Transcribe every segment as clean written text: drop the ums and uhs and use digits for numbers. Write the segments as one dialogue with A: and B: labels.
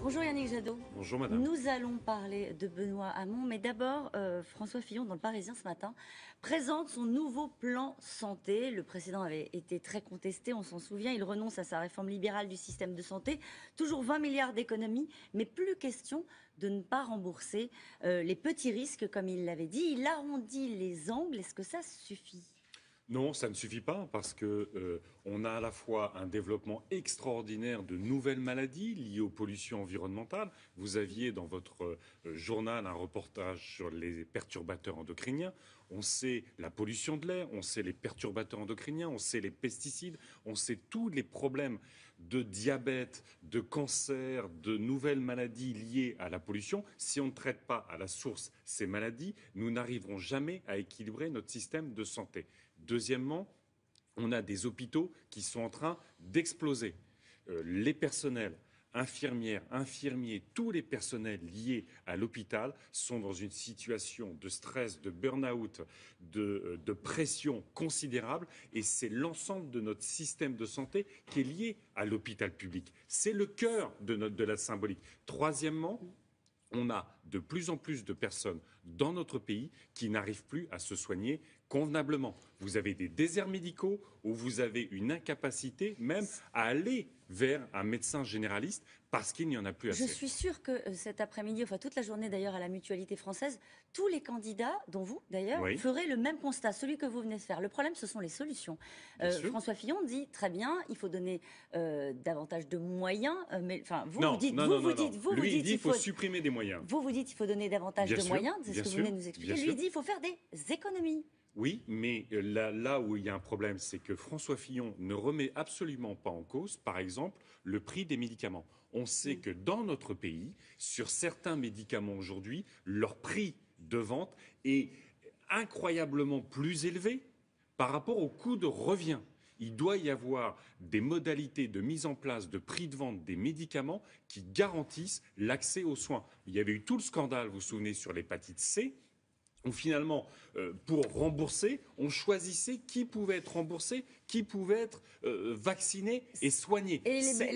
A: Bonjour Yannick Jadot.
B: Bonjour madame.
A: Nous allons parler de Benoît Hamon, mais d'abord, François Fillon, dans le Parisien ce matin, présente son nouveau plan santé. Le précédent avait été très contesté, on s'en souvient. Il renonce à sa réforme libérale du système de santé. Toujours 20 milliards d'économies, mais plus question de ne pas rembourser les petits risques, comme il l'avait dit. Il arrondit les angles. Est-ce que ça suffit ?
B: Non, ça ne suffit pas parce que on a à la fois un développement extraordinaire de nouvelles maladies liées aux pollutions environnementales. Vous aviez dans votre journal un reportage sur les perturbateurs endocriniens. On sait la pollution de l'air, on sait les perturbateurs endocriniens, on sait les pesticides, on sait tous les problèmes de diabète, de cancer, de nouvelles maladies liées à la pollution. Si on ne traite pas à la source ces maladies, nous n'arriverons jamais à équilibrer notre système de santé. Deuxièmement, on a des hôpitaux qui sont en train d'exploser. Les personnels, infirmières, infirmiers, tous les personnels liés à l'hôpital sont dans une situation de stress, de burn-out, de pression considérable. Et c'est l'ensemble de notre système de santé qui est lié à l'hôpital public. C'est le cœur de la symbolique. Troisièmement, on a de plus en plus de personnes dans notre pays qui n'arrivent plus à se soigner convenablement. Vous avez des déserts médicaux où vous avez une incapacité même à aller vers un médecin généraliste parce qu'il n'y en a plus assez.
A: Je suis sûre que cet après-midi, enfin toute la journée d'ailleurs à la Mutualité française, tous les candidats, dont vous d'ailleurs,
B: Oui.
A: feraient le même constat, celui que vous venez de faire. Le problème, ce sont les solutions. François Fillon dit très bien, il faut donner davantage de moyens, mais enfin vous dites,
B: Lui, il dit qu'il faut supprimer des moyens.
A: Vous dites qu'il faut donner davantage de moyens, c'est ce que vous venez de nous expliquer. Lui, il dit qu'il faut faire des économies.
B: Oui, mais là où il y a un problème, c'est que François Fillon ne remet absolument pas en cause, par exemple, le prix des médicaments. On sait que dans notre pays, sur certains médicaments aujourd'hui, leur prix de vente est incroyablement plus élevé par rapport au coût de revient. Il doit y avoir des modalités de mise en place de prix de vente des médicaments qui garantissent l'accès aux soins. Il y avait eu tout le scandale, vous vous souvenez, sur l'hépatite C, où finalement, pour rembourser, on choisissait qui pouvait être remboursé, qui pouvait être vacciné et soigné.
A: Et les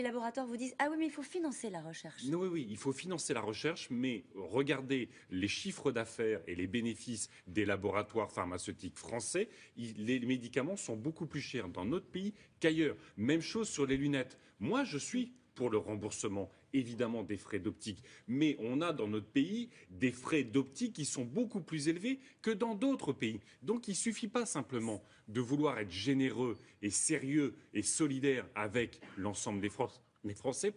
A: laboratoires vous disent, ah oui, mais il faut financer la recherche.
B: Oui, il faut financer la recherche, mais regardez les chiffres d'affaires et les bénéfices des laboratoires pharmaceutiques français. Les médicaments sont beaucoup plus chers dans notre pays qu'ailleurs. Même chose sur les lunettes. Moi, je suis pour le remboursement, évidemment, des frais d'optique. Mais on a dans notre pays des frais d'optique qui sont beaucoup plus élevés que dans d'autres pays. Donc il ne suffit pas simplement de vouloir être généreux et sérieux et solidaire avec l'ensemble des Français.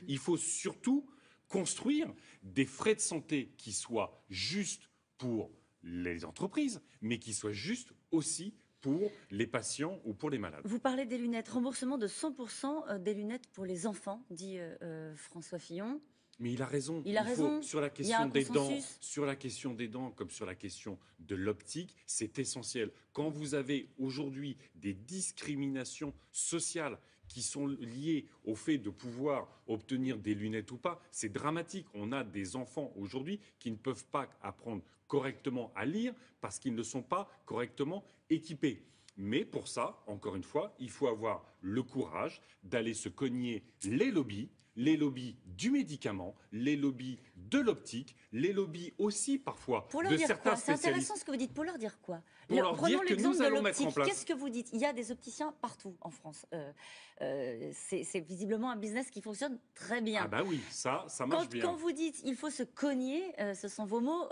B: Il faut surtout construire des frais de santé qui soient justes pour les entreprises, mais qui soient justes aussi pour les patients ou pour les malades.
A: Vous parlez des lunettes. Remboursement de 100% des lunettes pour les enfants, dit François Fillon.
B: Mais il a raison.
A: Il a raison.
B: Sur la question des dents, comme sur la question de l'optique, c'est essentiel. Quand vous avez aujourd'hui des discriminations sociales qui sont liées au fait de pouvoir obtenir des lunettes ou pas, c'est dramatique. On a des enfants aujourd'hui qui ne peuvent pas apprendre correctement à lire parce qu'ils ne sont pas correctement équipés. Mais pour ça, encore une fois, il faut avoir le courage d'aller se cogner les lobbies du médicament, les lobbies de l'optique, les lobbies aussi parfois
A: pour leur
B: de
A: dire
B: certains
A: quoi
B: spécialistes.
A: C'est intéressant ce que vous dites. Pour leur dire quoi?
B: Prenons l'exemple de l'optique.
A: Qu'est-ce que vous dites? Il y a des opticiens partout en France. C'est visiblement un business qui fonctionne très bien.
B: Ah bah oui, ça marche bien.
A: Quand vous dites il faut se cogner, ce sont vos mots,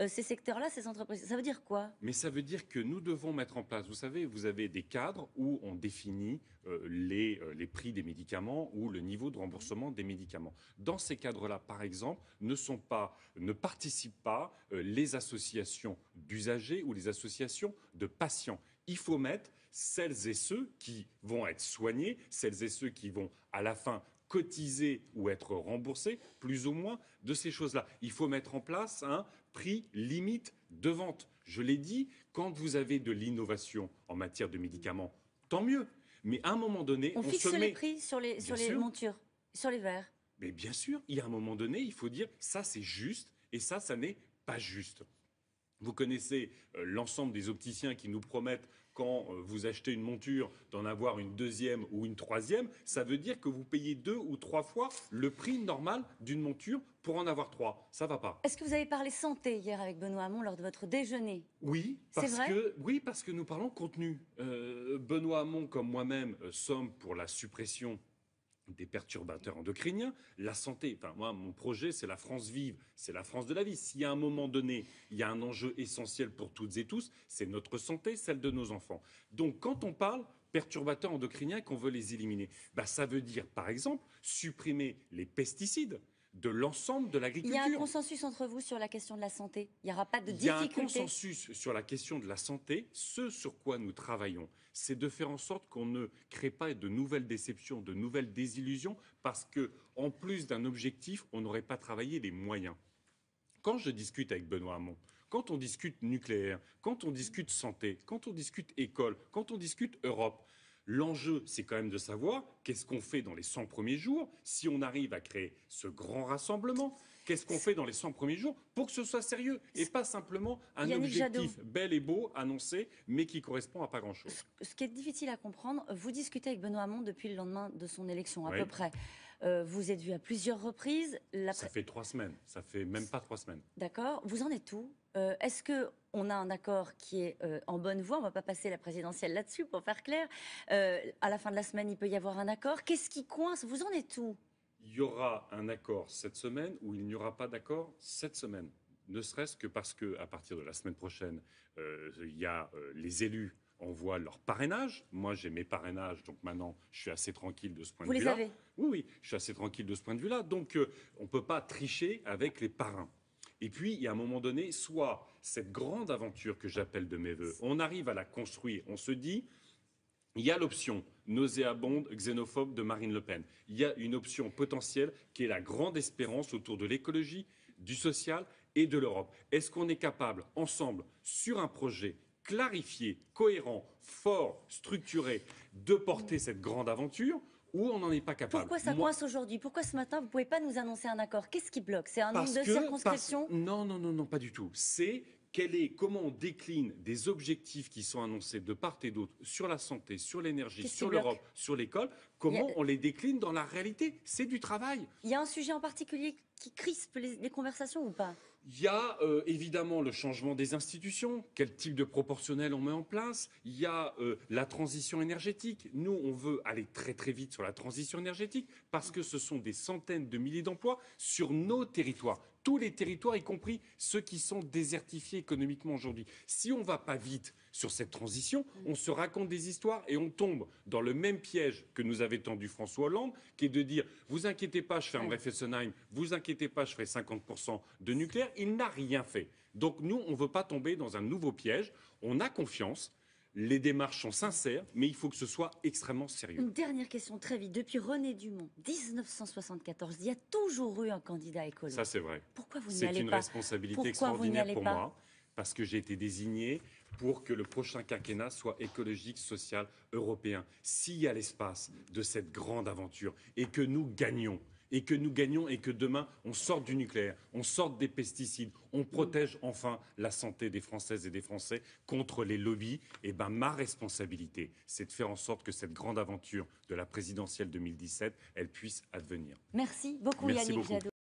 A: ces secteurs-là, ces entreprises, ça veut dire quoi?
B: Mais ça veut dire que nous devons mettre en place, vous savez, vous avez des cadres où on définit les prix des médicaments ou le niveau de remboursement des médicaments. Dans ces cadres-là, par exemple, ne participent pas les associations d'usagers ou les associations de patients. Il faut mettre celles et ceux qui vont être soignés, celles et ceux qui vont à la fin cotiser ou être remboursés, plus ou moins, de ces choses-là. Il faut mettre en place un prix limite de vente. Je l'ai dit, quand vous avez de l'innovation en matière de médicaments, tant mieux. Mais à un moment donné,
A: on fixe les prix sur les montures, sur les verres.
B: Mais bien sûr, il y a un moment donné, il faut dire ça c'est juste et ça n'est pas juste. Vous connaissez l'ensemble des opticiens qui nous promettent quand vous achetez une monture, d'en avoir une deuxième ou une troisième, ça veut dire que vous payez 2 ou 3 fois le prix normal d'une monture pour en avoir 3. Ça va pas.
A: Est-ce que vous avez parlé santé hier avec Benoît Hamon lors de votre déjeuner?
B: Oui, parce que nous parlons contenu. Benoît Hamon, comme moi-même, sommes pour la suppression des perturbateurs endocriniens, la santé. Enfin, moi, mon projet, c'est la France vive, c'est la France de la vie. Si à un moment donné, il y a un enjeu essentiel pour toutes et tous, c'est notre santé, celle de nos enfants. Donc, quand on parle perturbateurs endocriniens et qu'on veut les éliminer, ça veut dire, par exemple, supprimer les pesticides de l'ensemble de l'agriculture.
A: Il y a un consensus entre vous sur la question de la santé? Il n'y aura pas de difficulté?
B: Il y a un consensus sur la question de la santé. Ce sur quoi nous travaillons, c'est de faire en sorte qu'on ne crée pas de nouvelles déceptions, de nouvelles désillusions, parce que, en plus d'un objectif, on n'aurait pas travaillé les moyens. Quand je discute avec Benoît Hamon, quand on discute nucléaire, quand on discute santé, quand on discute école, quand on discute Europe, l'enjeu, c'est quand même de savoir qu'est-ce qu'on fait dans les 100 premiers jours, si on arrive à créer ce grand rassemblement, qu'est-ce qu'on fait dans les 100 premiers jours pour que ce soit sérieux et pas simplement un
A: Yannick
B: objectif
A: Jadot,
B: bel et beau annoncé, mais qui correspond à pas grand-chose.
A: ce qui est difficile à comprendre, vous discutez avec Benoît Hamon depuis le lendemain de son élection, à
B: Oui.
A: peu près. Vous êtes vu à plusieurs reprises.
B: Ça fait 3 semaines, ça fait même pas 3 semaines.
A: D'accord. Vous en êtes où? Est-ce qu'on a un accord qui est en bonne voie? On ne va pas passer la présidentielle là-dessus, pour faire clair. À la fin de la semaine, il peut y avoir un accord. Qu'est-ce qui coince? Vous en êtes où?
B: Il y aura un accord cette semaine ou il n'y aura pas d'accord cette semaine. Ne serait-ce que parce qu'à partir de la semaine prochaine, il y a les élus envoient leur parrainage. Moi, j'ai mes parrainages, donc maintenant, je suis assez tranquille de ce point de vue-là.
A: Vous les avez?
B: Oui, je suis assez tranquille de ce point de vue-là. Donc, on ne peut pas tricher avec les parrains. Et puis, il y a un moment donné, soit cette grande aventure que j'appelle de mes voeux, on arrive à la construire, on se dit, il y a l'option nauséabonde, xénophobe de Marine Le Pen. Il y a une option potentielle qui est la grande espérance autour de l'écologie, du social et de l'Europe. Est-ce qu'on est capable, ensemble, sur un projet clarifié, cohérent, fort, structuré, de porter cette grande aventure ou on n'en est pas capable?
A: Pourquoi ça coince aujourd'hui? Pourquoi ce matin, vous ne pouvez pas nous annoncer un accord? Qu'est-ce qui bloque? C'est un nombre de circonscriptions?
B: Non, pas du tout. C'est comment on décline des objectifs qui sont annoncés de part et d'autre sur la santé, sur l'énergie, sur l'Europe, sur l'école, comment on les décline dans la réalité. C'est du travail.
A: Il y a un sujet en particulier qui crispe les conversations ou pas?
B: Il y a évidemment le changement des institutions, quel type de proportionnel on met en place. Il y a la transition énergétique. Nous, on veut aller très très vite sur la transition énergétique parce que ce sont des centaines de milliers d'emplois sur nos territoires. Tous les territoires, y compris ceux qui sont désertifiés économiquement aujourd'hui. Si on ne va pas vite sur cette transition, on se raconte des histoires et on tombe dans le même piège que nous avait tendu François Hollande, qui est de dire « vous inquiétez pas, je fermerai Fessenheim, vous inquiétez pas, je ferai 50% de nucléaire ». Il n'a rien fait. Donc nous, on ne veut pas tomber dans un nouveau piège. On a confiance. Les démarches sont sincères, mais il faut que ce soit extrêmement sérieux.
A: Une dernière question très vite. Depuis René Dumont, 1974, il y a toujours eu un candidat écolo.
B: Ça, c'est vrai.
A: Pourquoi vous n'y allez pas?
B: C'est une responsabilité extraordinaire pour moi, parce que j'ai été désigné pour que le prochain quinquennat soit écologique, social, européen. S'il y a l'espace de cette grande aventure et que nous gagnons, et que demain, on sorte du nucléaire, on sorte des pesticides, on protège enfin la santé des Françaises et des Français contre les lobbies, ma responsabilité, c'est de faire en sorte que cette grande aventure de la présidentielle 2017, elle puisse advenir.
A: Merci beaucoup,
B: Merci
A: Yannick
B: beaucoup.
A: Jadot.